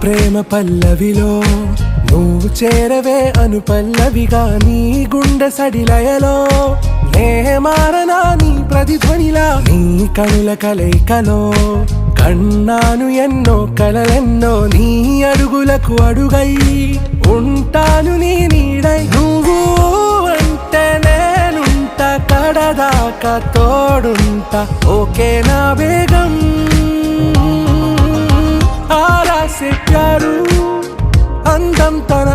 ప్రేమ పల్లవిలో నువ్వు చేరవే అను పల్లవిగా నీ గుండె సడిలయలో నే మారనా నీ ప్రతిధ్వనిలా నీ కనుల కలయికలో కన్నాను ఎన్నో కలలెన్నో నీ అడుగులకు అడుగై ఉంటాను నీ నీడై నువ్వు అంటే నేనుంట కడదాకా తోడుంటా ఓకే నా బేగం ఆరా से प्यारू అందం తన